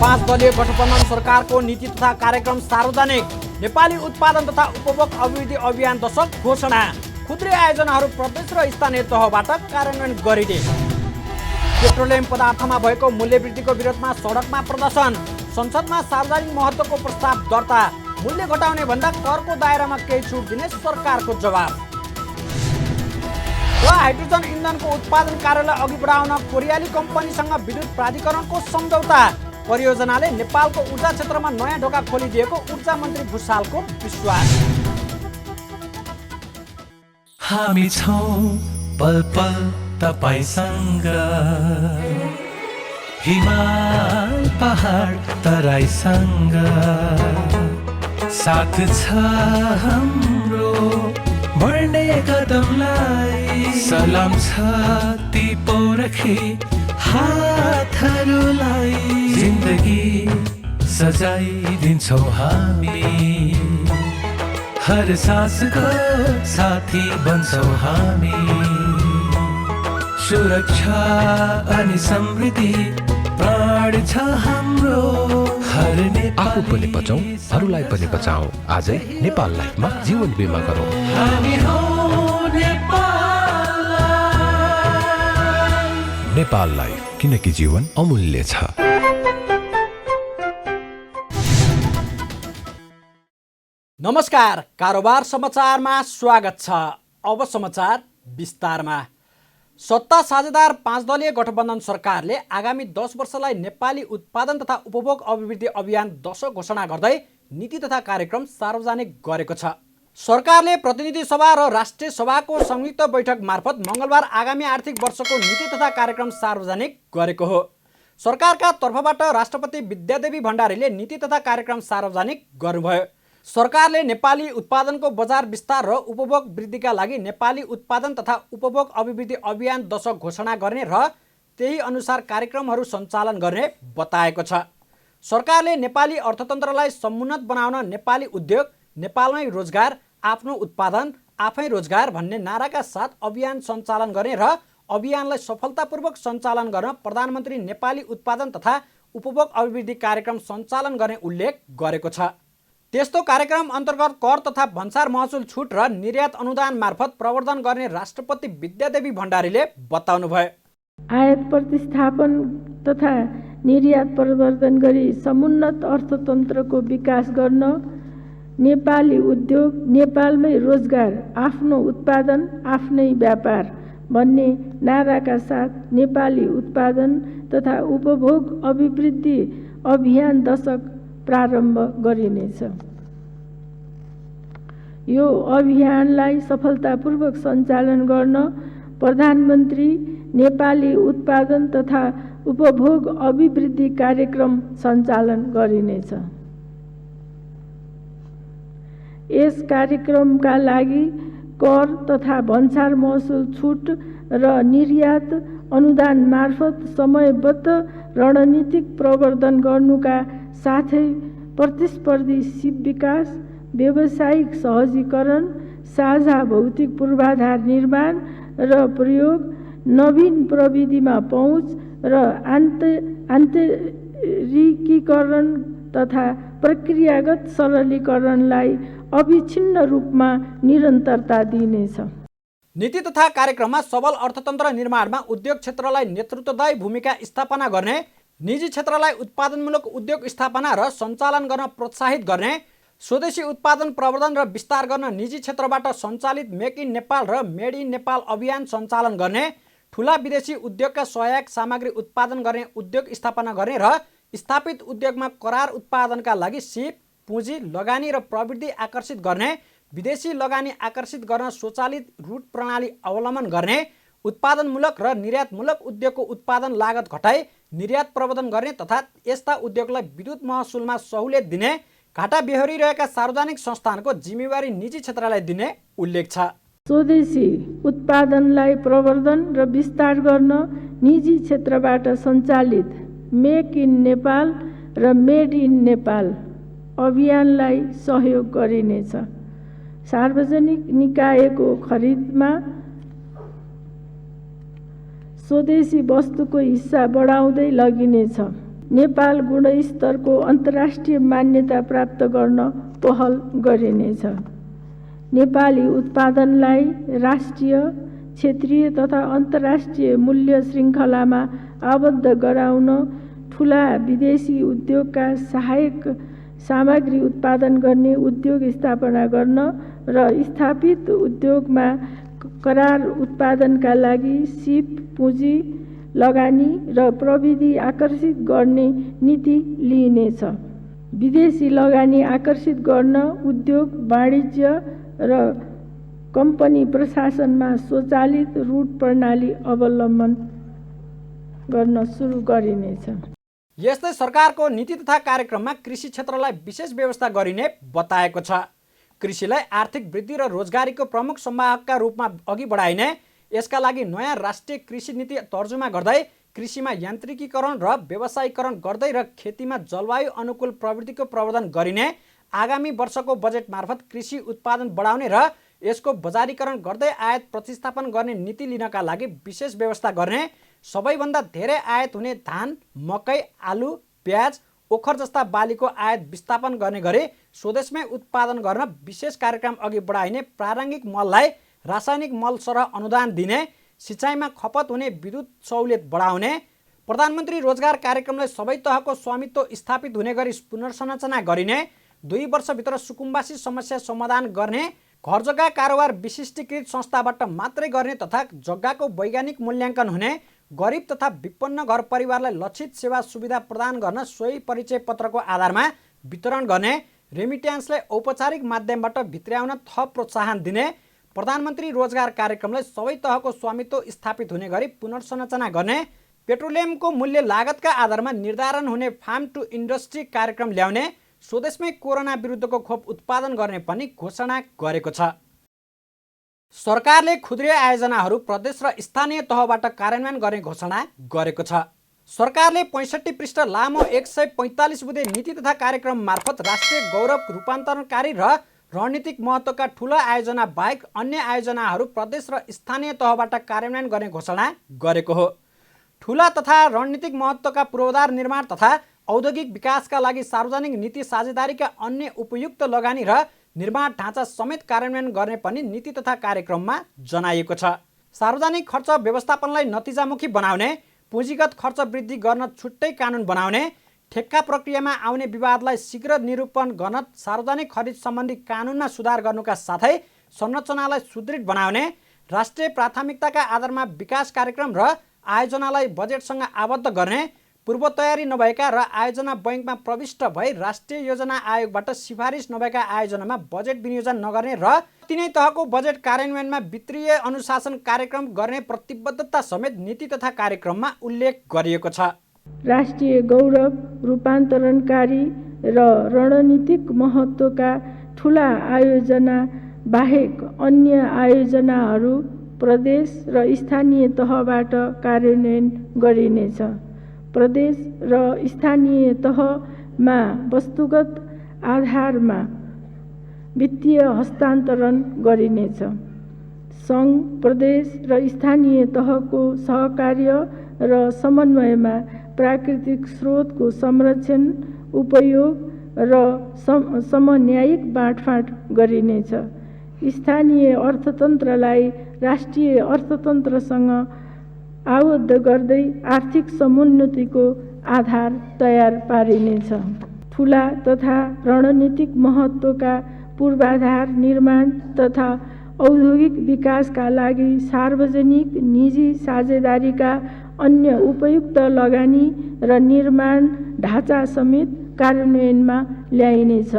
5 दलीय गठबन्धन सरकारको नीति तथा कार्यक्रम सार्वजनिक। नेपाली उत्पादन तथा उपभोग अभिवृद्धि अभियान दशक घोषणा। खुद्री आयोजनाहरू प्रदेश र स्थानीय तहबाट कार्यान्वयन गरिने। पेट्रोलियम पदार्थमा भएको मूल्य वृद्धिको विरोधमा सडकमा प्रदर्शन। संसदमा सार्वजनिक महत्त्वको प्रस्ताव दर्ता। मूल्य घटाउने भन्दा करको दायरामा केही छुट दिने सरकारको जवाब। र हाइड्रोजन इन्धनको उत्पादन कार्यलाई अघि बढाउन कोरियाली कम्पनीसँग विद्युत प्राधिकरणको सम्झौता। परियोजनाले नेपालको ऊर्जा क्षेत्रमा नयाँ ढोका खोलिदिएको ऊर्जा मन्त्री भुषालको विश्वास। हामी छौं पल पल तपाईसँग, हिमाल पहाड तराईसँग, साथ छ हाम्रो बढ्ने कदमलाई। सलाम छ ती पोरखी हातहरूलाई, जिन्दगी सजाइदिन्छौँ हामी, हर सासको साथी बन्छौँ हामी। सुरक्षा अनि समृद्धि प्राण छ हाम्रो, हर आफू पनि बचौं, अरूलाई पनि बचाऊ। आजै नेपाल लाइफमा जीवन बिमा गरौँ। हामी हौ नेपाल लाइफ। नेपाल लाइफ, किनकि जीवन अमूल्य छ। नमस्कार, कारोबार समाचारमा स्वागत छ। अब समाचार विस्तारमा। सत्ता साझेदार 5 दलीय गठबन्धन सरकारले आगामी 10 वर्षलाई नेपाली उत्पादन तथा उपभोग अभिवृद्धि अभियान दशक घोषणा गर्दै नीति तथा कार्यक्रम सार्वजनिक गरेको छ। सरकारले प्रतिनिधि सभा र राष्ट्रिय सभाको संयुक्त बैठक मार्फत मङ्गलबार आगामी आर्थिक वर्षको नीति तथा कार्यक्रम सार्वजनिक गरेको हो। सरकारका तर्फबाट राष्ट्रपति विद्यादेवी भण्डारीले नीति तथा कार्यक्रम सार्वजनिक गर्नुभयो। सरकारले नेपाली उत्पादनको बजार विस्तार र उपभोग वृद्धिका लागि नेपाली उत्पादन तथा उपभोग अभिवृद्धि अभियान दशक घोषणा गर्ने र त्यही अनुसार कार्यक्रमहरू सञ्चालन गर्ने बताएको छ। सरकारले नेपाली अर्थतन्त्रलाई समुन्नत बनाउन नेपाली उद्योग, नेपालमै रोजगार, आफ्नो उत्पादन आफै रोजगार भन्ने नाराका साथ अभियान सञ्चालन गर्ने र अभियानलाई सफलतापूर्वक सञ्चालन गर्न प्रधानमन्त्री नेपाली उत्पादन तथा उपभोग अभिवृद्धि कार्यक्रम सञ्चालन गर्ने उल्लेख गरेको छ। त्यस्तो कार्यक्रम अन्तर्गत कर तथा भन्सार महसुल छुट र निर्यात अनुदान मार्फत प्रवर्धन गर्ने राष्ट्रपति विद्यादेवी भण्डारीले बताउनुभयो। आयात प्रतिस्थापन तथा निर्यात प्रवर्धन गरी समुन्नत अर्थतन्त्रको विकास गर्न, नेपाली उद्योग, नेपालमै रोजगार, आफ्नो उत्पादन आफ्नै व्यापार भन्ने नाराका साथ नेपाली उत्पादन तथा उपभोग अभिवृद्धि अभियान दशक प्रारम्भ गरिनेछ। यो अभियानलाई सफलतापूर्वक सञ्चालन गर्न प्रधानमन्त्री नेपाली उत्पादन तथा उपभोग अभिवृद्धि कार्यक्रम सञ्चालन गरिनेछ। यस कार्यक्रमका लागि कर तथा भन्सार महसुल छुट र निर्यात अनुदान मार्फत समयबद्ध रणनीतिक प्रवर्धन गर्नुका साथै प्रतिस्पर्धी सिप विकास, व्यावसायिक सहजीकरण, साझा भौतिक पूर्वाधार निर्माण र प्रयोग, नवीन प्रविधिमा पहुँच र आन्तरिकीकरण तथा प्रक्रियागत सरलीकरणलाई अविच्छिन्न रूपमा निरन्तरता दिइनेछ। नीति तथा कार्यक्रममा सबल अर्थतन्त्र निर्माणमा उद्योग क्षेत्रलाई नेतृत्वदायी भूमिका स्थापना गर्ने, निजी क्षेत्रलाई उत्पादनमूलक उद्योग स्थापना र सञ्चालन गर्न प्रोत्साहित गर्ने, स्वदेशी उत्पादन प्रवर्धन र विस्तार गर्न निजी क्षेत्रबाट सञ्चालित मेक इन नेपाल र मेड इन नेपाल अभियान सञ्चालन गर्ने, ठुला विदेशी उद्योगका सहायक सामग्री उत्पादन गर्ने उद्योग स्थापना गर्ने र स्थापित उद्योगमा करार उत्पादनका लागि सिप, पुँजी, लगानी र प्रवृत्ति आकर्षित गर्ने, विदेशी लगानी आकर्षित गर्न स्वचालित रूट प्रणाली अवलम्बन गर्ने, उत्पादनमूलक र निर्यातमूलक उद्योगको उत्पादन लागत घटाई निर्यात प्रवर्धन गर्ने तथा यस्ता उद्योगलाई विद्युत महसुलमा सहुलियत दिने, घाटा बेहोरिरहेका सार्वजनिक संस्थानको जिम्मेवारी निजी क्षेत्रलाई दिने उल्लेख छ। स्वदेशी उत्पादनलाई प्रवर्धन र विस्तार गर्न निजी क्षेत्रबाट सञ्चालित मेक इन नेपाल र मेड इन नेपाल अभियानलाई सहयोग गरिनेछ। सार्वजनिक निकायको खरिदमा स्वदेशी वस्तुको हिस्सा बढाउँदै लगिनेछ। नेपाल गुणस्तरको अन्तर्राष्ट्रिय मान्यता प्राप्त गर्न पहल गरिनेछ। नेपाली उत्पादनलाई राष्ट्रिय, क्षेत्रीय तथा अन्तर्राष्ट्रिय मूल्य श्रृङ्खलामा आबद्ध गराउन ठुला विदेशी उद्योगका सहायक सामग्री उत्पादन गर्ने उद्योग स्थापना गर्न र स्थापित उद्योगमा करार उत्पादनका लागि सिप पुँजी लगानी र प्रविधि आकर्षित गर्ने नीति लिइनेछ। विदेशी लगानी आकर्षित गर्न उद्योग, वाणिज्य र कम्पनी प्रशासनमा स्वचालित रूट प्रणाली अवलम्बन गर्न सुरु गरिनेछ। यस्तै सरकारको नीति तथा कार्यक्रममा कृषि क्षेत्रलाई विशेष व्यवस्था गरिने बताएको छ। कृषिलाई आर्थिक वृद्धि र रोजगारीको प्रमुख संवाहकका रूपमा अघि बढाइने, यसका लागि नयाँ राष्ट्रिय कृषि नीति तर्जुमा गर्दै कृषिमा यान्त्रिकीकरण र व्यवसायीकरण गर्दै र खेतीमा जलवायु अनुकूल प्रवृत्तिको प्रवर्धन गरिने, आगामी वर्षको बजेट मार्फत कृषि उत्पादन बढाउने र यसको बजारीकरण गर्दै आयात प्रतिस्थापन गर्ने नीति लिनका लागि विशेष व्यवस्था गर्ने, सबैभन्दा धेरै आयात हुने धान, मकै, आलु, प्याज, ओखर जस्ता बालीको आयात विस्थापन गर्ने गरी स्वदेशमै उत्पादन गर्न विशेष कार्यक्रम अघि बढाइने, प्रारम्भिक मललाई रासायनिक मल सरह अनुदान दिने, सिँचाइमा खपत हुने विद्युत सहुलियत बढाउने, प्रधानमन्त्री रोजगार कार्यक्रमलाई सबै तहको स्वामित्व स्थापित हुने गरी पुनर्संरचना गरिने, 2 वर्षभित्र सुकुम्बासी समस्या समाधान गर्ने, घर जग्गा कारोबार विशिष्टीकृत संस्थाबाट मात्रै गर्ने तथा जग्गाको वैज्ञानिक मूल्याङ्कन हुने, गरिब तथा विपन्न घर परिवारलाई लक्षित सेवा सुविधा प्रदान गर्न सोही परिचय पत्रको आधारमा वितरण गर्ने, रेमिट्यान्सलाई औपचारिक माध्यमबाट भित्र्याउन थप प्रोत्साहन दिने, प्रधानमन्त्री रोजगार कार्यक्रमलाई सबै तहको स्वामित्व स्थापित हुने गरी पुनर्संरचना गर्ने, पेट्रोलियमको मूल्य लागतका आधारमा निर्धारण हुने फार्म टु इन्डस्ट्री कार्यक्रम ल्याउने, स्वदेशमै कोरोना विरुद्धको खोप उत्पादन गर्ने पनि घोषणा गरेको छ। सरकारले खुद्रे आयोजनाहरू प्रदेश र स्थानीय तहबाट कार्यान्वयन गर्ने घोषणा गरेको छ। सरकारले 65 पृष्ठ लामो 145 बुँदे नीति तथा कार्यक्रम मार्फत राष्ट्रिय गौरव रूपान्तरणकारी र रणनीतिक महत्त्वका ठुला आयोजना बाहेक अन्य आयोजनाहरू प्रदेश र स्थानीय तहबाट कार्यान्वयन गर्ने घोषणा गरेको हो। ठुला तथा रणनीतिक महत्त्वका पूर्वाधार निर्माण तथा औद्योगिक विकासका लागि सार्वजनिक नीति साझेदारीका अन्य उपयुक्त लगानी र निर्माण ढाँचा समेत कार्यान्वयन गर्ने पनि नीति तथा कार्यक्रममा जनाइएको छ। सार्वजनिक खर्च व्यवस्थापनलाई नतिजामुखी बनाउने, पुँजीगत खर्च वृद्धि गर्न छुट्टै कानुन बनाउने, ठेक्का प्रक्रियामा आउने विवादलाई शीघ्र निरूपण गर्न सार्वजनिक खरिद सम्बन्धी कानुनमा सुधार गर्नुका साथै संरचनालाई सुदृढ बनाउने, राष्ट्रिय प्राथमिकताका आधारमा विकास कार्यक्रम र आयोजनालाई बजेटसँग आबद्ध गर्ने, पूर्व तयारी नभएका र आयोजना बैङ्कमा प्रविष्ट भई राष्ट्रिय योजना आयोगबाट सिफारिस नभएका आयोजनामा बजेट विनियोजन नगर्ने र तिनै तहको बजेट कार्यान्वयनमा वित्तीय अनुशासन कार्यक्रम गर्ने प्रतिबद्धता समेत नीति तथा कार्यक्रममा उल्लेख गरिएको छ। राष्ट्रिय गौरव रूपान्तरणकारी र रणनीतिक महत्त्वका ठुला आयोजना बाहेक अन्य आयोजनाहरू प्रदेश र स्थानीय तहबाट कार्यान्वयन गरिनेछ। प्रदेश र स्थानीय तहमा वस्तुगत आधारमा वित्तीय हस्तान्तरण गरिनेछ। सङ्घ, प्रदेश र स्थानीय तहको सहकार्य र समन्वयमा प्राकृतिक स्रोतको संरक्षण, उपयोग र समन्यायिक बाँडफाँड गरिनेछ। स्थानीय अर्थतन्त्रलाई राष्ट्रिय अर्थतन्त्रसँग आबद्ध गर्दै आर्थिक समुन्नतिको आधार तयार पारिनेछ। ठुला तथा रणनीतिक महत्त्वका पूर्वाधार निर्माण तथा औद्योगिक विकासका लागि सार्वजनिक निजी साझेदारीका अन्य उपयुक्त लगानी र निर्माण ढाँचा समेत कार्यान्वयनमा ल्याइनेछ।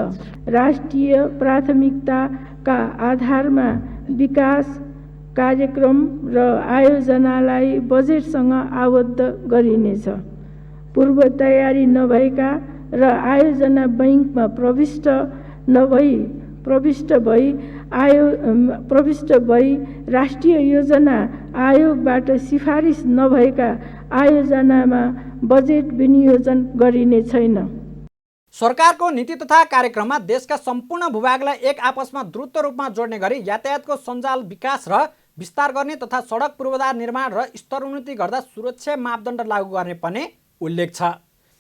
राष्ट्रिय प्राथमिकताका आधारमा विकास कार्यक्रम र आयोजनालाई बजेटसँग आबद्ध गरिनेछ। पूर्व तयारी नभएका र आयोजना बैङ्कमा प्रविष्ट भई राष्ट्रिय योजना आयोगबाट सिफारिस नभएका आयोजनामा बजेट विनियोजन गरिने छैन। सरकारको नीति तथा कार्यक्रममा देशका सम्पूर्ण भूभागलाई एक आपसमा द्रुत रूपमा जोड्ने गरी यातायातको सञ्जाल विकास र विस्तार गर्ने तथा सडक पूर्वाधार निर्माण र स्तरोन्नति गर्दा सुरक्षा मापदण्ड लागू गर्ने पनि उल्लेख छ।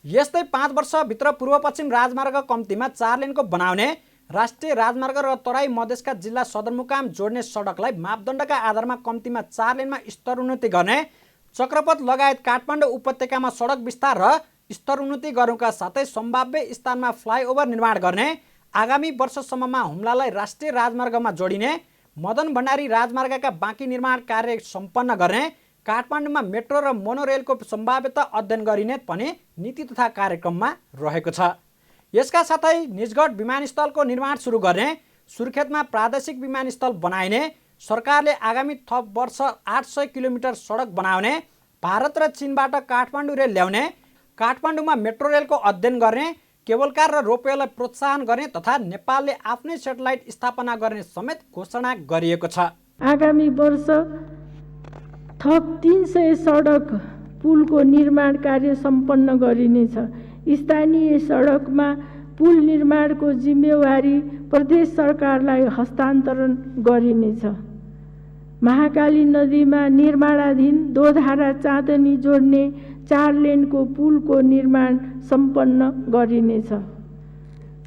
यस्तै 5 वर्षभित्र पूर्व पश्चिम राजमार्ग कम्तीमा 4 लेनको बनाउने, राष्ट्रिय राजमार्ग र तराई मधेसका जिल्ला सदरमुकाम जोड्ने सडकलाई मापदण्डका आधारमा कम्तीमा 4 लेनमा स्तरोन्नति गर्ने, चक्रपथ लगायत काठमाडौँ उपत्यकामा सडक विस्तार र स्तरोन्नति गर्नुका साथै सम्भाव्य स्थानमा फ्लाइओभर निर्माण गर्ने, आगामी वर्षसम्ममा हुम्लालाई राष्ट्रिय राजमार्गमा जोडिने, मदन भण्डारी राजमार्गका बाँकी निर्माण कार्य सम्पन्न गर्ने, काठमाडौँमा मेट्रो र मोनोरेलको सम्भाव्यता अध्ययन गरिने पनि नीति तथा कार्यक्रममा रहेको छ। यसका साथै निजगढ विमानस्थलको निर्माण सुरु गर्ने, सुर्खेतमा प्रादेशिक विमानस्थल बनाइने, सरकारले आगामी थप वर्ष 800 किलोमिटर सडक बनाउने, भारत र चीनबाट काठमाडौँ रेल ल्याउने, काठमाडौँमा मेट्रो रेलको अध्ययन गर्ने, केबल कार र रोपवेलाई प्रोत्साहन गर्ने तथा नेपालले आफ्नै सेटेलाइट स्थापना गर्ने समेत घोषणा गरिएको छ। आगामी वर्ष थप 300 सडक पुलको निर्माण कार्य सम्पन्न गरिनेछ। स्थानीय सडकमा पुल निर्माणको जिम्मेवारी प्रदेश सरकारलाई हस्तान्तरण गरिनेछ। महाकाली नदीमा निर्माणाधीन दोधारा चाँदनी जोड्ने 4 लेनको पुलको निर्माण सम्पन्न गरिनेछ।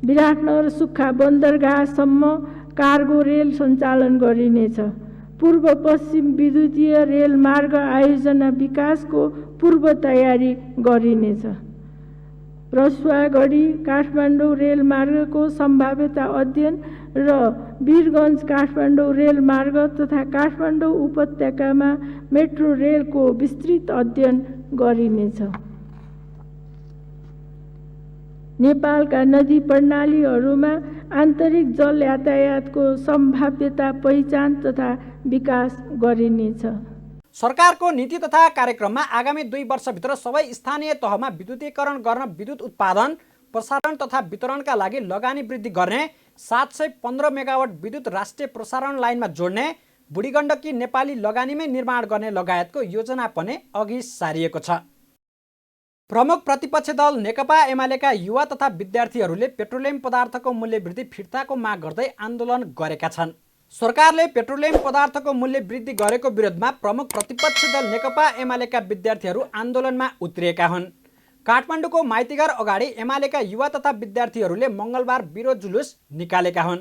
विराटनगर सुक्खा बन्दरगाहसम्म कार्गो रेल सञ्चालन गरिनेछ। पूर्व पश्चिम विद्युतीय रेल मार्ग आयोजना विकासको पूर्व तयारी गरिनेछ। रसुवागढी काठमाडौँ रेल मार्गको सम्भाव्यता अध्ययन र वीरगञ्ज काठमाडौँ रेल मार्ग तथा काठमाडौँ उपत्यकामा मेट्रो रेलको विस्तृत अध्ययन गरिनेछ। नेपालका नदी प्रणालीहरूमा आन्तरिक जल यातायातको सम्भाव्यता पहिचान तथा विकास गरिनेछ। सरकारको नीति तथा कार्यक्रममा आगामी 2 वर्षभित्र सबै स्थानीय तहमा विद्युतीकरण गर्न, विद्युत उत्पादन, प्रसारण तथा वितरणका लागि लगानी वृद्धि गर्ने, 715 मेगावाट विद्युत राष्ट्रिय प्रसारण लाइनमा जोड्ने, बुढीगण्डकी नेपाली लगानीमै निर्माण गर्ने लगायतको योजना पनि अघि सारिएको छ। प्रमुख प्रतिपक्षी दल नेकपा एमालेका युवा तथा विद्यार्थीहरूले पेट्रोलियम पदार्थको मूल्य वृद्धि फिर्ताको माग गर्दै आन्दोलन गरेका छन्। सरकारले पेट्रोलियम पदार्थको मूल्य वृद्धि गरेको विरोधमा प्रमुख प्रतिपक्षी दल नेकपा एमालेका विद्यार्थीहरू आन्दोलनमा उत्रिएका हुन्। काठमाडौँको माइतीघर अगाडि एमालेका युवा तथा विद्यार्थीहरूले मङ्गलबार विरोध जुलुस निकालेका हुन्।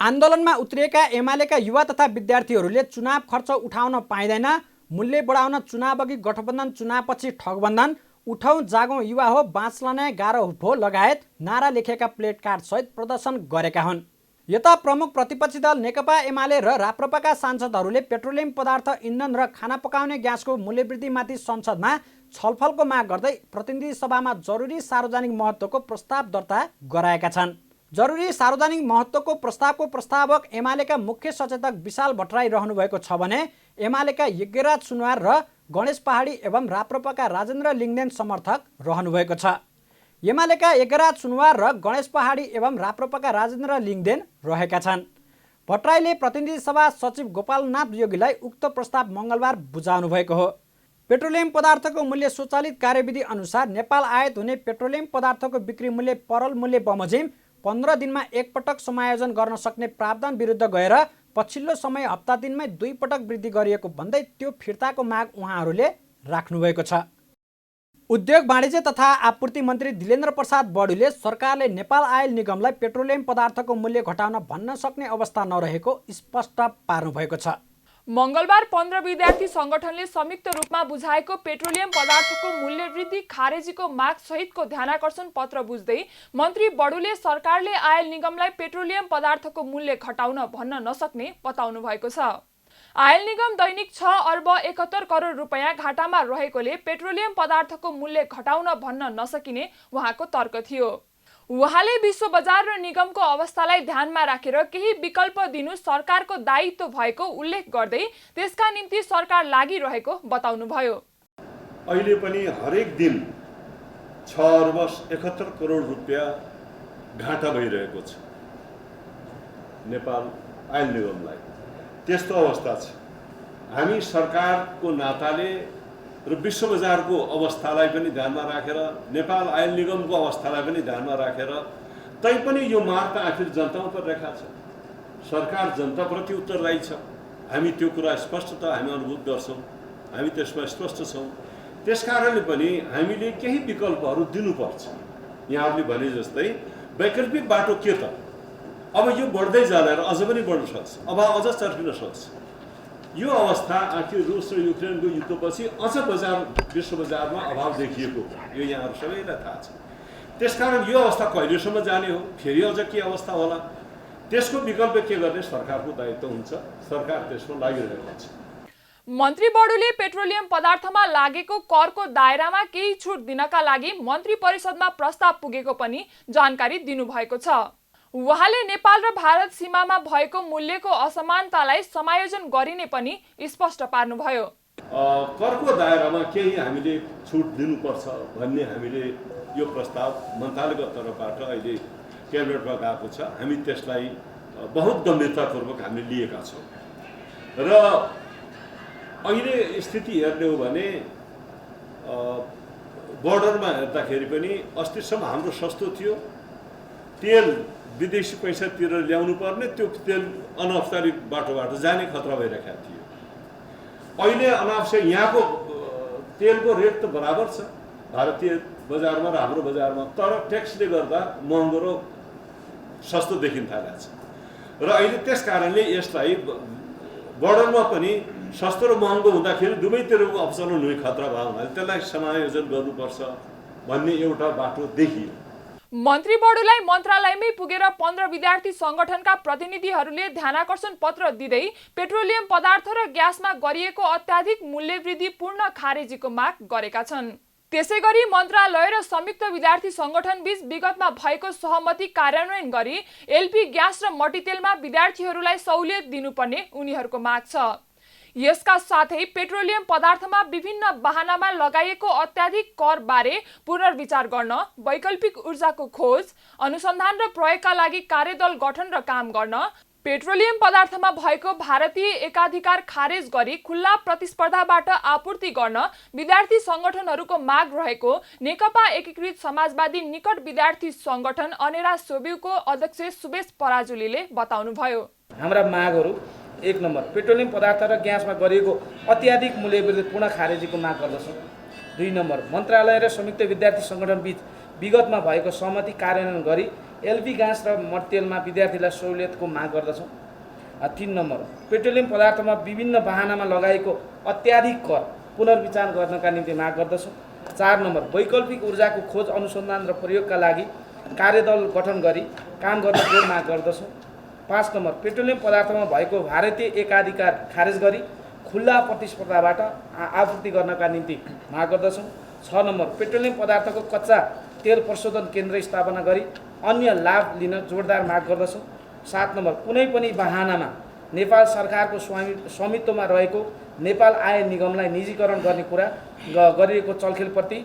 आन्दोलनमा उत्रिएका एमालेका युवा तथा विद्यार्थीहरूले चुनाव खर्च उठाउन पाइँदैन, मूल्य बढाउन चुनावअघि गठबन्धन, चुनावपछि ठगबन्धन, उठौँ जागौँ युवा हो, बाँच्न नै गाह्रो भो लगायत नारा लेखेका प्लेट कार्ड सहित प्रदर्शन गरेका हुन्। यता प्रमुख प्रतिपक्षी दल नेकपा एमाले र राप्रपाका सांसदहरूले पेट्रोलियम पदार्थ, इन्धन र खाना पकाउने ग्यासको मूल्यवृद्धिमाथि संसदमा छलफलको माग गर्दै प्रतिनिधि सभामा जरुरी सार्वजनिक महत्त्वको प्रस्ताव दर्ता गराएका छन्। जरुरी सार्वजनिक महत्त्वको प्रस्तावको प्रस्तावक एमालेका मुख्य सचेतक विशाल भट्टराई रहनुभएको छ भने एमालेका यज्ञराज सुनवार र गणेश पहाडी एवं राप्रपाका राजेन्द्र लिङ्गदेन समर्थक रहनुभएको छ। एमालेका यज्ञराज सुनवार र गणेश पहाडी एवं राप्रपाका राजेन्द्र लिङ्गदेन रहेका छन्। भट्टराईले प्रतिनिधि सभा सचिव गोपालनाथ योगीलाई उक्त प्रस्ताव मङ्गलबार बुझाउनु भएको हो। पेट्रोलियम पदार्थको मूल्य स्वचालित कार्यविधि अनुसार नेपाल आयात हुने पेट्रोलियम पदार्थको बिक्री मूल्य परल मूल्य बमोजिम 15 दिनमा एकपटक समायोजन गर्न सक्ने प्रावधान विरुद्ध गएर पछिल्लो समय हप्ता दिनमै 2 पटक वृद्धि गरिएको भन्दै त्यो फिर्ताको माग उहाँहरूले राख्नुभएको छ। उद्योग वाणिज्य तथा आपूर्ति मन्त्री दिलेन्द्र प्रसाद बडुले सरकारले नेपाल आयल निगमलाई पेट्रोलियम पदार्थको मूल्य घटाउन भन्न सक्ने अवस्था नरहेको स्पष्ट पार्नुभएको छ। मङ्गलबार 15 विद्यार्थी सङ्गठनले संयुक्त रूपमा बुझाएको पेट्रोलियम पदार्थको मूल्य वृद्धि खारेजीको माग सहितको ध्यानाकर्षण पत्र बुझ्दै मन्त्री बडुले सरकारले आयल निगमलाई पेट्रोलियम पदार्थको मूल्य घटाउन भन्न नसक्ने बताउनु भएको छ। आयल निगम दैनिक 6 अर्ब 71 करोड रुपैयाँ घाटामा रहेकोले पेट्रोलियम पदार्थको मूल्य घटाउन भन्न नसकिने उहाँको तर्क थियो। उहाँले विश्व बजार र निगमको अवस्थालाई ध्यानमा राखेर केही विकल्प दिनु सरकारको दायित्व भएको उल्लेख गर्दै त्यसका निम्ति सरकार लागिरहेको बताउनुभयो। अहिले पनि हरेक दिन 6 अर्ब 71 करोड रुपैयाँ घाटा भइरहेको छ नेपाल आयल निगमलाई। त्यस्तो अवस्था छ। हामी सरकारको नाताले र विश्व बजारको अवस्थालाई पनि ध्यानमा राखेर, नेपाल आयल निगमको अवस्थालाई पनि ध्यानमा राखेर, तैपनि यो माग त आखिर जनतामा परिरहेको छ। सरकार जनताप्रति उत्तरदायी छ। हामी त्यो कुरा स्पष्टता हामी अनुभूत गर्छौँ, हामी त्यसमा स्पष्ट छौँ। त्यसकारणले पनि हामीले केही विकल्पहरू दिनुपर्छ। यहाँहरूले भने जस्तै वैकल्पिक बाटो के त? अब यो बढ्दै जाला र अझ पनि बढ्न सक्छ, अब अझ चर्किन सक्छ। यो अवस्था आखिर रुस र युक्रेनको युद्धपछि अझ विश्व बजारमा अभाव देखिएको यो यहाँहरू सबैलाई थाहा छ। त्यसकारण यो अवस्था कहिलेसम्म जाने हो, फेरि अझ के अवस्था होला, त्यसको विकल्प के गर्ने सरकारको दायित्व हुन्छ। सरकार त्यसमा लागिरहेको छ। मन्त्री बडुले पेट्रोलियम पदार्थमा लागेको करको दायरामा केही छुट दिनका लागि मन्त्री परिषदमा प्रस्ताव पुगेको पनि जानकारी दिनुभएको छ। उहाँले नेपाल र भारत सीमामा भएको मूल्यको असमानतालाई समायोजन गरिने पनि स्पष्ट पार्नुभयो। करको दायरामा केही हामीले छुट दिनुपर्छ भन्ने हामीले यो प्रस्ताव मन्त्रालयको तर्फबाट अहिले क्याबिनेटमा गएको छ। हामी त्यसलाई बहुत गम्भीरतापूर्वक हामीले लिएका छौँ र अहिले स्थिति हेर्ने हो भने बोर्डरमा हेर्दाखेरि पनि अस्तिसम्म हाम्रो सस्तो थियो। तेल विदेशी पैसा तिरेर ल्याउनु पर्ने, त्यो तेल अनौपचारिक बाटोबाट जाने खतरा भइरहेको थियो। अहिले अनावश्यक यहाँको तेलको रेट त बराबर छ भारतीय बजारमा र हाम्रो बजारमा, तर ट्याक्सले गर्दा महँगो र सस्तो देखिन थालेको छ र अहिले त्यस कारणले यसलाई बोर्डरमा पनि सस्तो र महँगो हुँदाखेरि दुवैतिरको अवसलन हुने खतरा भयो हुनाले त्यसलाई समायोजन गर्नुपर्छ भन्ने एउटा बाटो देखियो। मन्त्री बडुलाई मन्त्रालयमै पुगेर 15 विद्यार्थी संगठनका प्रतिनिधिहरूले ध्यानाकर्षण पत्र दिँदै पेट्रोलियम पदार्थ र ग्यासमा गरिएको अत्याधिक मूल्यवृद्धि पूर्ण खारेजीको माग गरेका छन्। त्यसैगरी मन्त्रालय र संयुक्त विद्यार्थी संगठन बीच विगतमा भएको सहमति कार्यान्वयन गरी एलपी ग्यास र मट्टीतेलमा विद्यार्थीहरूलाई सहुलियत दिनुपर्ने उनीहरूको माग छ। यसका साथै पेट्रोलियम पदार्थमा विभिन्न वाहनामा लगाइएको अत्याधिक कर बारे पुनर्विचार गर्न, वैकल्पिक ऊर्जाको खोज, अनुसन्धान र प्रयोगका लागि कार्यदल गठन र काम गर्न, पेट्रोलियम पदार्थमा भएको भारतीय एकाधिकार खारेज गरी खुल्ला प्रतिस्पर्धाबाट आपूर्ति गर्न विद्यार्थी संगठनहरूको माग रहेको नेकपा एकीकृत समाजवादी निकट विद्यार्थी संगठन अनेरा सोब्युको अध्यक्ष सुबेश पराजुलीले बताउनुभयो। हाम्रा मागहरू 1 नम्बर पेट्रोलियम पदार्थ र ग्यासमा गरिएको अत्याधिक मूल्यवृद्धि पूर्ण खारेजीको माग गर्दछौँ। 2 नम्बर मन्त्रालय र संयुक्त विद्यार्थी संगठन बीच विगतमा भएको सहमति कार्यान्वयन गरी एलपी ग्यास र मट्टीतेलमा विद्यार्थीलाई सहुलियतको माग गर्दछौँ। 3 नम्बर पेट्रोलियम पदार्थमा विभिन्न वाहनामा लगाएको अत्याधिक कर पुनर्विचार गर्नका निम्ति माग गर्दछौँ। 4 नम्बर वैकल्पिक ऊर्जाको खोज, अनुसन्धान र प्रयोगका लागि कार्यदल गठन गरी काम गर्ने माग गर्दछौँ। 5 नम्बर पेट्रोलियम पदार्थमा भएको भारतीय एकाधिकार खारेज गरी खुल्ला प्रतिस्पर्धाबाट आपूर्ति गर्नका निम्ति माग गर्दछौँ। 6 नम्बर पेट्रोलियम पदार्थको कच्चा तेल प्रशोधन केन्द्र स्थापना गरी अन्य लाभ लिन जोडदार माग गर्दछौँ। 7 नम्बर कुनै पनि वाहनामा नेपाल सरकारको स्वामित्वमा रहेको नेपाल आयल निगमलाई निजीकरण गर्ने कुरा गरिएको चलखेलप्रति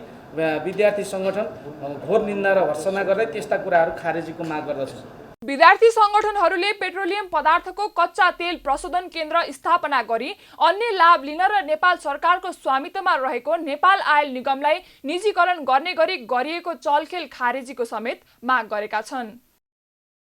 विद्यार्थी संगठन घोर निन्दा र भर्त्सना गर्दै त्यस्ता कुराहरू खारेजीको माग गर्दछौँ। विद्यार्थी संगठनहरूले पेट्रोलियम पदार्थको कच्चा तेल प्रशोधन केन्द्र स्थापना गरी अन्य लाभ लिन र नेपाल सरकारको स्वामित्वमा रहेको नेपाल आयल निगमलाई निजीकरण गर्ने गरी गरिएको चलखेल खारेजीको समेत माग गरेका छन्।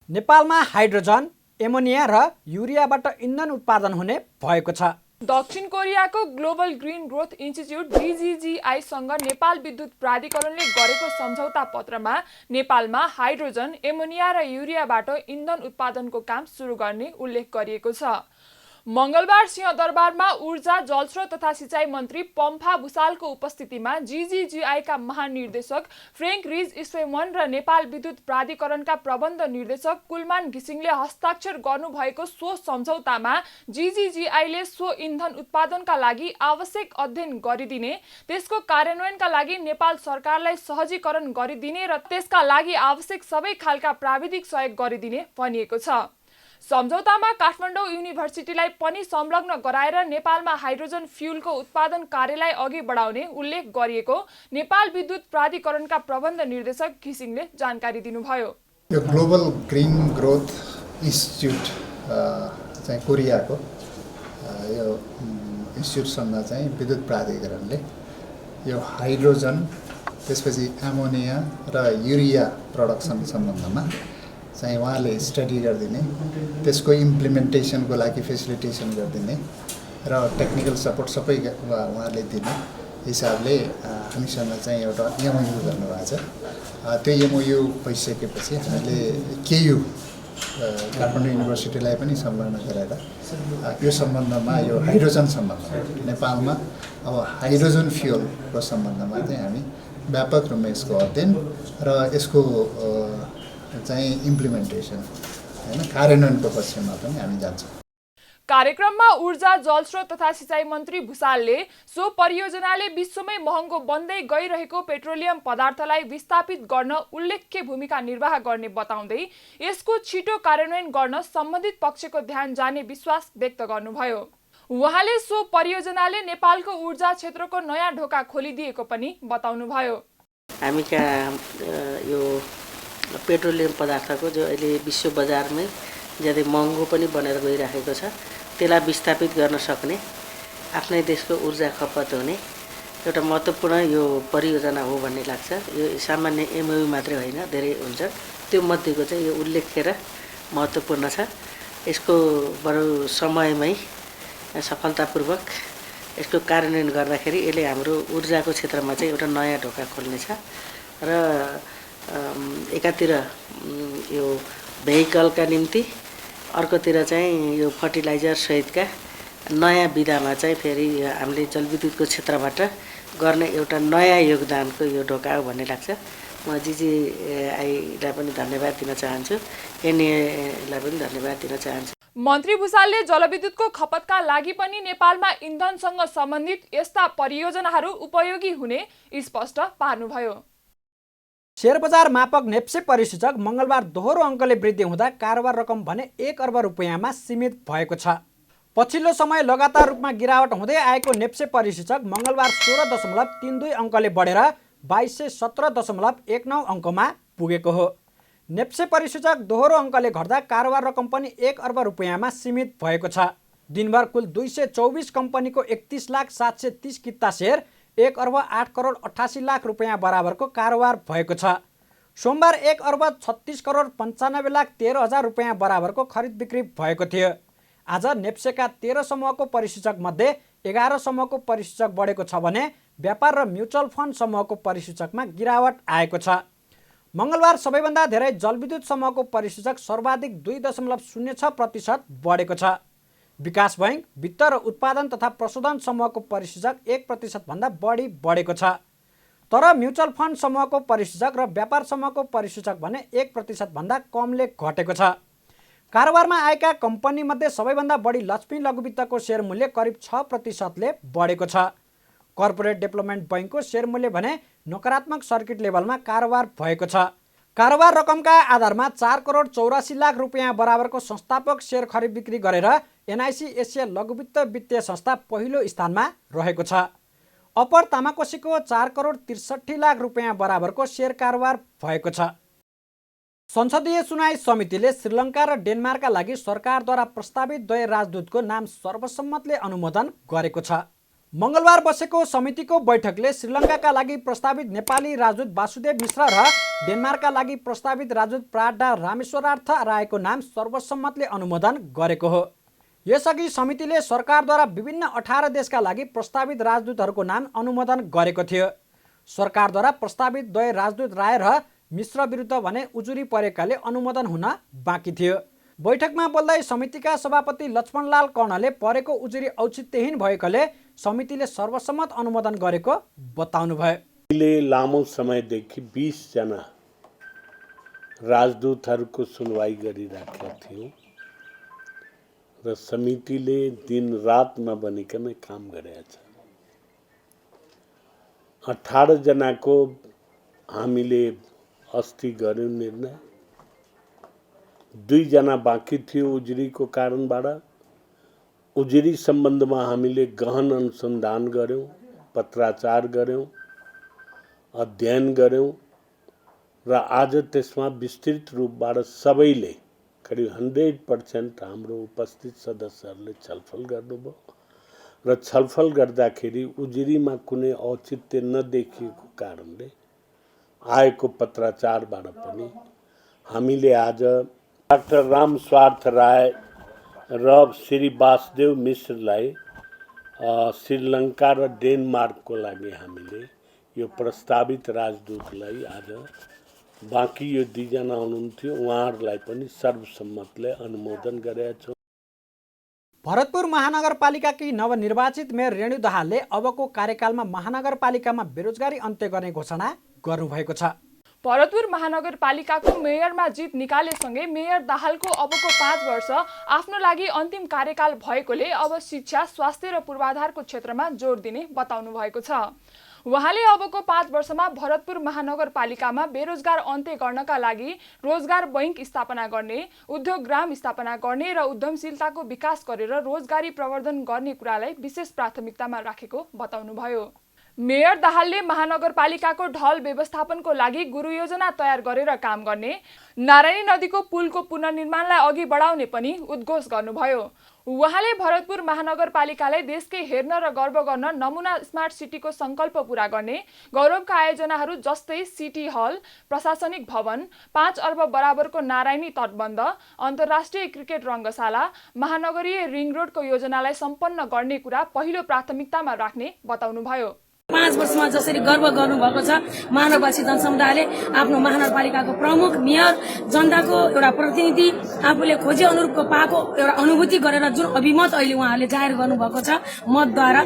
नेपालमा हाइड्रोजन, एमोनिया र युरियाबाट इन्धन उत्पादन हुने भएको छ। दक्षिण कोरियाको global green growth institute GGGI सँग नेपाल विद्युत प्राधिकरणले गरेको सम्झौता पत्रमा नेपालमा हाइड्रोजन, एमोनिया र युरियाबाट इन्धन उत्पादनको काम सुरु गर्ने उल्लेख गरिएको छ। मंगलबार सिंहदरबारमा ऊर्जा, जलस्रोत तथा सिंचाई मन्त्री पम्फा भुसालको उपस्थितिमा GGGI का महानिर्देशक फ्रेङ्क रिज इस्वेमन र नेपाल विद्युत प्राधिकरणका प्रबन्ध निर्देशक कुलमान घिसिङले हस्ताक्षर गर्नुभएको सो सम्झौतामा GGGI ले सो इन्धन उत्पादनका लागि आवश्यक अध्ययन गरिदिने, त्यसको कार्यान्वयनका लागि नेपाल सरकारलाई सहजीकरण गरिदिने र त्यसका लागि आवश्यक सबै खालका प्राविधिक सहयोग गरिदिने भनिएको छ। सम्झौतामा काठमाडौँ युनिभर्सिटीलाई पनि संलग्न गराएर नेपालमा हाइड्रोजन फ्युलको उत्पादन कार्यलाई अघि बढाउने उल्लेख गरिएको नेपाल विद्युत प्राधिकरणका प्रबन्ध निर्देशक घिसिङले जानकारी दिनुभयो। यो ग्लोबल ग्रीन ग्रोथ इन्स्टिच्युट चाहिँ कोरियाको यो इन्स्टिच्युटसँग चाहिँ विद्युत प्राधिकरणले यो हाइड्रोजन, त्यसपछि एमोनिया र युरिया प्रडक्सन सम्बन्धमा चाहिँ उहाँले स्टडी गरिदिने, त्यसको इम्प्लिमेन्टेसनको लागि फेसिलिटेसन गरिदिने र टेक्निकल सपोर्ट सबै उहाँले दिने हिसाबले हामीसँग चाहिँ एउटा एमओयू गर्नुभएको छ। त्यो एमओयू भइसकेपछि हामीले केयू काठमाडौँ युनिभर्सिटीलाई पनि संलग्न गरेर यो सम्बन्धमा यो हाइड्रोजन सम्बन्धमा नेपालमा अब हाइड्रोजन फ्युलको सम्बन्धमा चाहिँ हामी व्यापक रूपमा यसको अध्ययन र यसको चाहिँ इम्प्लिमेन्टेसन हैन कार्यान्वयनको पक्षमा पनि हामी जान्छौँ। कार्यक्रममा ऊर्जा जलस्रोत तथा सिँचाइ मन्त्री भुसालले सो परियोजनाले विश्वमै महँगो बन्दै गइरहेको पेट्रोलियम पदार्थलाई विस्थापित गर्न उल्लेख्य भूमिका निर्वाह गर्ने बताउँदै यसको छिटो कार्यान्वयन गर्न सम्बन्धित पक्षको ध्यान जाने विश्वास व्यक्त गर्नुभयो। उहाँले सो परियोजनाले नेपालको ऊर्जा क्षेत्रको नयाँ ढोका खोलिदिएको पनि बताउनुभयो। हामी कहाँ यो पेट्रोलियम पदार्थको जो अहिले विश्व बजारमै ज्यादै महँगो पनि बनेर गइरहेको छ त्यसलाई विस्थापित गर्न सक्ने आफ्नै देशको ऊर्जा खपत हुने एउटा महत्त्वपूर्ण यो परियोजना हो भन्ने लाग्छ। यो सामान्य एमओयू मात्रै होइन, धेरै हुन्छ। त्यो मध्येको चाहिँ यो उल्लेख्य र महत्त्वपूर्ण छ। यसको बरु समयमै सफलतापूर्वक यसको कार्यान्वयन गर्दाखेरि यसले हाम्रो ऊर्जाको क्षेत्रमा चाहिँ एउटा नयाँ ढोका खोल्नेछ र एकातिर यो भेहिकलका निम्ति अर्कोतिर चाहिँ यो फर्टिलाइजर सहितका नयाँ विधामा चाहिँ फेरि हामीले जलविद्युतको क्षेत्रबाट गर्ने एउटा नयाँ योगदानको यो ढोका हो भन्ने लाग्छ। म जिजिआईलाई पनि धन्यवाद दिन चाहन्छु, एनएलाई पनि धन्यवाद दिन चाहन्छु। मन्त्री भुसालले जलविद्युतको खपतका लागि पनि नेपालमा इन्धनसँग सम्बन्धित यस्ता परियोजनाहरू उपयोगी हुने स्पष्ट पार्नुभयो। शेयर बजार मापक नेप्से परिसूचक मङ्गलबार दोहोरो अङ्कले वृद्धि हुँदा कारोबार रकम भने 1 अर्ब रुपियाँमा सीमित भएको छ। पछिल्लो समय लगातार रूपमा गिरावट हुँदै आएको नेप्से परिसूचक मङ्गलबार 16.32 अङ्कले बढेर 2217.19 अङ्कमा पुगेको हो। नेप्से परिसूचक दोहोरो अङ्कले घट्दा कारोबार रकम पनि 1 अर्ब रुपियाँमा सीमित भएको छ। दिनभर कुल 224 कम्पनीको 31,730 किता सेयर 1 अर्ब 8 करोड 88 लाख रुपियाँ बराबरको कारोबार भएको छ। सोमबार 1 अर्ब 36 करोड 95 लाख 13 हजार रुपियाँ बराबरको खरिद बिक्री भएको थियो। आज नेप्सेका 13 समूहको परिसूचक मध्ये 11 समूहको परिसूचक बढेको छ भने व्यापार र म्युचुअल फन्ड समूहको परिसूचकमा गिरावट आएको छ। मङ्गलबार सबैभन्दा धेरै जलविद्युत समूहको परिसूचक सर्वाधिक 2.06% बढेको छ। विकास बैंक, वित्त र उत्पादन तथा प्रशोधन समूहको परिसूचक 1% भन्दा बढी बढेको छ। तर म्युचुअल फन्ड समूहको परिसूचक र व्यापार समूहको परिसूचक भने 1% भन्दा कमले घटेको छ। कारोबारमा आएका कम्पनीमध्ये सबैभन्दा बढी लक्ष्मी लघुवित्तको सेयर मूल्य करिब 6%ले बढेको छ। कर्पोरेट डेभलपमेन्ट बैंकको सेयर मूल्य भने नकारात्मक सर्किट लेभलमा कारोबार भएको छ। कारोबार रकमका आधारमा 4 करोड 84 लाख रुपियाँ बराबरको संस्थापक सेयर खरिद बिक्री गरेर एनआइसी एसिया लघुवित्त वित्तीय संस्था पहिलो स्थानमा रहेको छ। अप्पर तामाकोसीको 4 करोड 63 लाख रुपियाँ बराबरको सेयर कारोबार भएको छ। संसदीय सुनवाई समितिले श्रीलङ्का र डेनमार्कका लागि सरकारद्वारा प्रस्तावित द्वय राजदूतको नाम सर्वसम्मतले अनुमोदन गरेको छ। मङ्गलबार बसेको समितिको बैठकले श्रीलङ्काका लागि प्रस्तावित नेपाली राजदूत वासुदेव मिश्र र डेनमार्कका लागि प्रस्तावित राजदूत प्राडा रामेश्वरार्थ रायको नाम सर्वसम्मतले अनुमोदन गरेको हो। यसअघि समितिले सरकारद्वारा विभिन्न 18 देशका लागि प्रस्तावित राजदूतहरूको नाम अनुमोदन गरेको थियो। सरकारद्वारा प्रस्तावित द्वय राजदूत राय र मिश्र विरुद्ध भने उजुरी परेकाले अनुमोदन हुन बाँकी थियो। बैठकमा बोल्दै समितिका सभापति लक्ष्मणलाल कर्णले परेको उजुरी औचित्यहीन भएकाले समितिले सर्वसम्मत अनुमोदन गरेको बताउनुभयो। हामीले लामो समयदेखि 20 जना राजदूतहरूको सुनवाई गरिराखेका थियौँ र समितिले दिन रात नबनिकन काम गरेको छ। 18 जनाको हामीले अस्ति गर्यौँ निर्णय। 2 जना बाँकी थियो उजुरीको कारणबाट। उजुरी सम्बन्धमा हामीले गहन अनुसन्धान गर्यौँ, पत्राचार गर्यौँ, अध्ययन गर्यौँ र आज त्यसमा विस्तृत रूपबाट सबैले करिब 100% हाम्रो उपस्थित सदस्यहरूले छलफल गर्नुभयो र छलफल गर्दाखेरि उजुरीमा कुनै औचित्य नदेखिएको कारणले आएको पत्राचारबाट पनि हामीले आज डाक्टर राम स्वार्थ राय र श्री वासुदेव मिश्रलाई श्रीलङ्का र डेनमार्कको लागि हामीले यो प्रस्तावित राजदूतलाई आज बाँकी यो दुईजना हुनुहुन्थ्यो उहाँहरूलाई पनि सर्वसम्मतले अनुमोदन गरेका छौँ। भरतपुर महानगरपालिकाकी नवनिर्वाचित मेयर रेणु दाहालले अबको कार्यकालमा महानगरपालिकामा बेरोजगारी अन्त्य गर्ने घोषणा गर्नुभएको छ। भरतपुर महानगरपालिकाको मेयरमा जित निकालेसँगै मेयर दाहालको अबको 5 वर्ष आफ्नो लागि अन्तिम कार्यकाल भएकोले अब शिक्षा, स्वास्थ्य र पूर्वाधारको क्षेत्रमा जोड दिने बताउनु भएको छ। उहाँले अबको 5 वर्षमा भरतपुर महानगरपालिकामा बेरोजगार अन्त्य गर्नका लागि रोजगार बैंक स्थापना गर्ने, उद्योग ग्राम स्थापना गर्ने र उद्यमशीलताको विकास गरेर रोजगारी प्रवर्धन गर्ने कुरालाई विशेष प्राथमिकतामा राखेको बताउनुभयो। मेयर दाहालले महानगरपालिकाको ढल व्यवस्थापनको लागि गुरु योजना तयार गरेर काम गर्ने, नारायणी नदीको पुलको पुनर्निर्माणलाई अघि बढाउने पनि उद्घोष गर्नुभयो। उहाँले भरतपुर महानगरपालिकालाई देशकै हेर्न र गर्व गर्न नमुना स्मार्ट सिटीको संकल्प पूरा गर्ने, गौरवका आयोजनाहरू जस्तै सिटी हल, प्रशासनिक भवन, 5 अर्ब बराबरको नारायणी तटबन्ध, अन्तर्राष्ट्रिय क्रिकेट रङ्गशाला, महानगरीय रिङ रोडको योजनालाई सम्पन्न गर्ने कुरा पहिलो प्राथमिकतामा राख्ने बताउनुभयो। 5 वर्षमा जसरी गर्व गर्नुभएको छ महानगरवासी जनसमुदायले आफ्नो महानगरपालिकाको प्रमुख मेयर, जनताको एउटा प्रतिनिधि, आफूले खोजे अनुरूपको पाएको एउटा अनुभूति गरेर जुन अभिमत अहिले उहाँहरूले जाहेर गर्नुभएको छ मतद्वारा,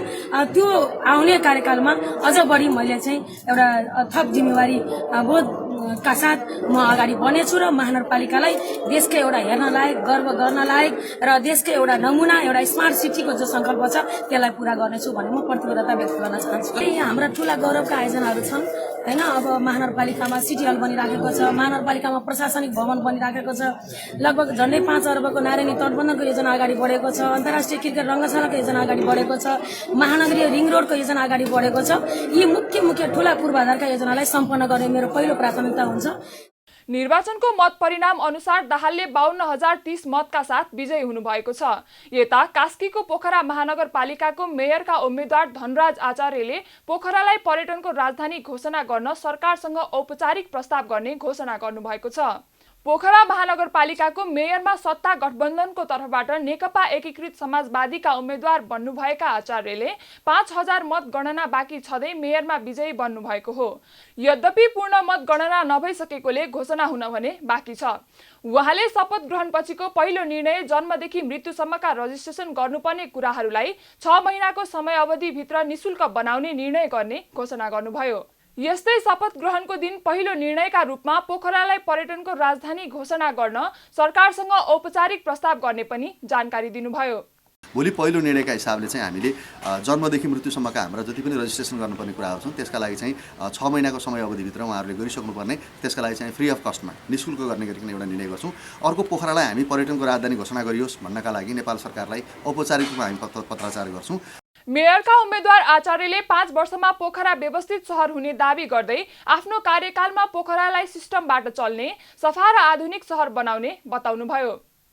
त्यो आउने कार्यकालमा अझ बढी मैले चाहिँ एउटा थप जिम्मेवारी बोधका साथ म अगाडि बढ्नेछु र महानगरपालिकालाई देशकै एउटा हेर्न लायक, गर्व गर्न लायक र देशकै एउटा नमुना, एउटा स्मार्ट सिटीको जो संकल्प छ त्यसलाई पूरा गर्नेछु भन्ने म प्रतिबद्धता व्यक्त गर्न चाहन्छु। यहाँ हाम्रा ठूला गौरवका आयोजनाहरू छन् हैन। अब महानगरपालिकामा सिटी हल बनिराखेको छ, महानगरपालिकामा प्रशासनिक भवन बनिराखेको छ, लगभग झन्डै 5 अर्बको नारायणी तटबन्धको योजना अगाडि बढेको छ, अन्तर्राष्ट्रिय क्रिकेट रङ्गशालाको योजना अगाडि बढेको छ, महानगरीय रिङ रोडको योजना अगाडि बढेको छ। यी मुख्य ठूला पूर्वाधारका योजनालाई सम्पन्न गर्ने मेरो पहिलो प्राथमिकता हुन्छ। निर्वाचनको मत परिणाम अनुसार दाहालले 52,030 मतका साथ विजयी हुनुभएको छ। यता कास्कीको पोखरा महानगरपालिकाको मेयरका उम्मेद्वार धनराज आचार्यले पोखरालाई पर्यटनको राजधानी घोषणा गर्न सरकारसँग औपचारिक प्रस्ताव गर्ने घोषणा गर्नुभएको छ। पोखरा महानगरपालिकाको मेयरमा सत्ता गठबन्धनको तर्फबाट नेकपा एकीकृत समाजवादीका उम्मेद्वार बन्नुभएका आचार्यले 5,000 मत गणना बाँकी छँदै मेयरमा विजयी बन्नुभएको हो। यद्यपि पूर्ण मत गणना नभइसकेकोले घोषणा हुन भने बाँकी छ। उहाँले शपथ ग्रहणपछिको पहिलो निर्णय जन्मदेखि मृत्युसम्मका रजिस्ट्रेसन गर्नुपर्ने कुराहरूलाई 6 महिनाको समय अवधिभित्र निशुल्क बनाउने निर्णय गर्ने घोषणा गर्नुभयो। यस्तै शपथ ग्रहणको दिन पहिलो निर्णयका रूपमा पोखरालाई पर्यटनको राजधानी घोषणा गर्न सरकारसँग औपचारिक प्रस्ताव गर्ने पनि जानकारी दिनुभयो। भोलि पहिलो निर्णयका हिसाबले चाहिँ हामीले जन्मदेखि मृत्युसम्मका हाम्रा जति पनि रजिस्ट्रेसन गर्नुपर्ने कुराहरू छन् त्यसका लागि चाहिँ 6 महिनाको समय अवधिभित्र उहाँहरूले गरिसक्नुपर्ने, त्यसका लागि चाहिँ फ्री अफ कस्टमा निःशुल्क गर्ने गरिकन एउटा निर्णय गर्छौँ। अर्को, पोखरालाई हामी पर्यटनको राजधानी घोषणा गरियोस् भन्नका लागि नेपाल सरकारलाई औपचारिक रूपमा हामी पत्राचार गर्छौँ। मेयरका उम्मेद्वार आचार्यले 5 वर्षमा पोखरा व्यवस्थित सहर हुने दावी गर्दै आफ्नो कार्यकालमा पोखरालाई सिस्टमबाट चल्ने, सफा र आधुनिक सहर बनाउने बताउनुभयो।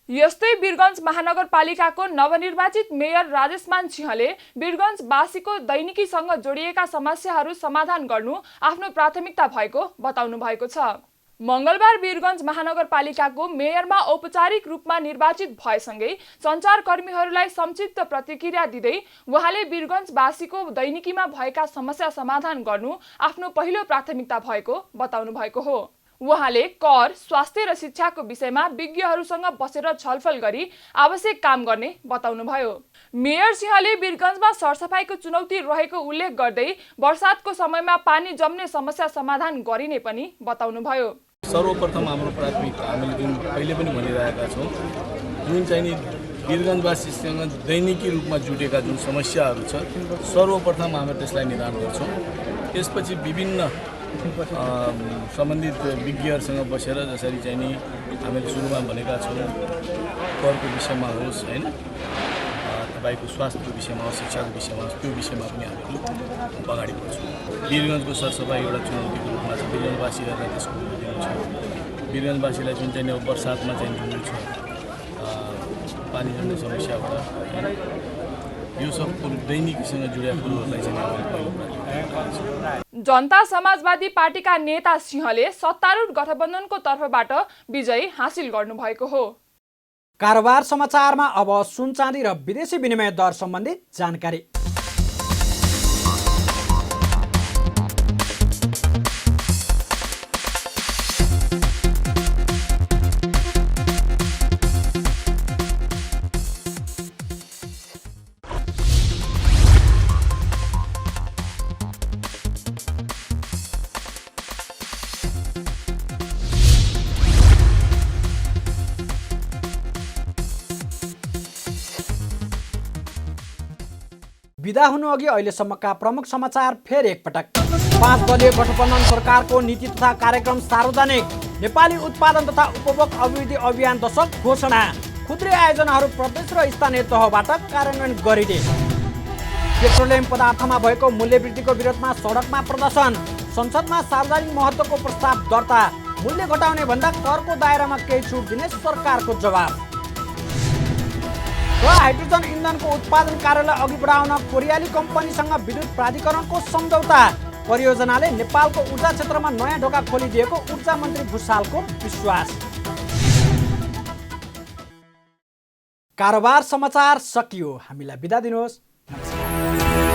यस्तै वीरगञ्ज महानगरपालिकाको नवनिर्वाचित मेयर राजेशमान सिंहले वीरगञ्जवासीको दैनिकीसँग जोडिएका समस्याहरू समाधान गर्नु आफ्नो प्राथमिकता भएको बताउनु भएको छ। मंगलबार वीरगञ्ज महानगरपालिकाको मेयरमा औपचारिक रूपमा निर्वाचित भएसँगै सञ्चारकर्मीहरूलाई संक्षिप्त प्रतिक्रिया दिँदै उहाँले वीरगञ्जवासीको दैनिकीमा भएका समस्या समाधान गर्नु आफ्नो पहिलो प्राथमिकता भएको बताउनु भएको हो। उहाँले कर, स्वास्थ्य र शिक्षाको विषयमा विज्ञहरूसँग बसेर छलफल गरी आवश्यक काम गर्ने बताउनुभयो। मेयर सिंहले वीरगञ्जमा सरसफाइको चुनौती रहेको उल्लेख गर्दै वर्षातको समयमा पानी जम्ने समस्या समाधान गरिने पनि बताउनुभयो। सर्वप्रथम हाम्रो प्राथमिकता हामीले जुन पहिले पनि भनिरहेका छौँ, जुन चाहिँ नि वीरगञ्जवासीसँग दैनिकी रूपमा जुटेका जुन समस्याहरू छ सर्वप्रथम हामी त्यसलाई निदान गर्छौँ। त्यसपछि विभिन्न सम्बन्धित विज्ञहरूसँग बसेर जसरी चाहिँ नि हामीले सुरुमा भनेका छौँ करको विषयमा होस् हैन, तपाईँको स्वास्थ्यको विषयमा होस्, शिक्षाको विषयमा होस्, त्यो विषयमा पनि हामीहरू अगाडि बढ्छौँ। वीरगञ्जको सरसफाइ एउटा चुनौतीको रूपमा छ, वीरगञ्जवासीहरूलाई त्यसको दिनु छ। वीरगञ्जवासीलाई जुन चाहिँ अब वर्षातमा चाहिँ जुन छ पानी जम्ने समस्याबाट हैन, यो सब दैनिकीसँग जुडेका कुरोहरूलाई चाहिँ जनता समाजवादी पार्टीका नेता सिंहले सत्तारूढ गठबन्धनको तर्फबाट विजय हासिल गर्नुभएको हो। कारोबार समाचारमा अब सुन चाँदी र विदेशी विनिमय दर सम्बन्धी जानकारी। बिदा हुनुअघि अहिलेसम्मका प्रमुख समाचार फेर एकपटक। 5 दलीय गठबन्धन सरकारको नीति तथा कार्यक्रम सार्वजनिक। नेपाली उत्पादन तथा उपभोग अभिवृद्धि अभियान दशक घोषणा। खुद्री आयोजनाहरू प्रदेश र स्थानीय तहबाट कार्यान्वयन गरिने। पेट्रोलियम पदार्थमा भएको मूल्यवृद्धिको विरोधमा सडकमा प्रदर्शन। संसदमा सार्वजनिक महत्त्वको प्रस्ताव दर्ता। मूल्य घटाउने भन्दा करको दायरामा केही छुट दिने सरकारको जवाब। र हाइड्रोजन इन्धनको उत्पादन कार्यलाई अघि बढाउन कोरियाली कम्पनीसँग विद्युत प्राधिकरणको सम्झौता। परियोजनाले नेपालको ऊर्जा क्षेत्रमा नयाँ ढोका खोलिदिएको ऊर्जा मन्त्री भुषालको विश्वास। कारोबार समाचार सकियो। हामीलाई बिदा दिनुहोस्। नमस्कार।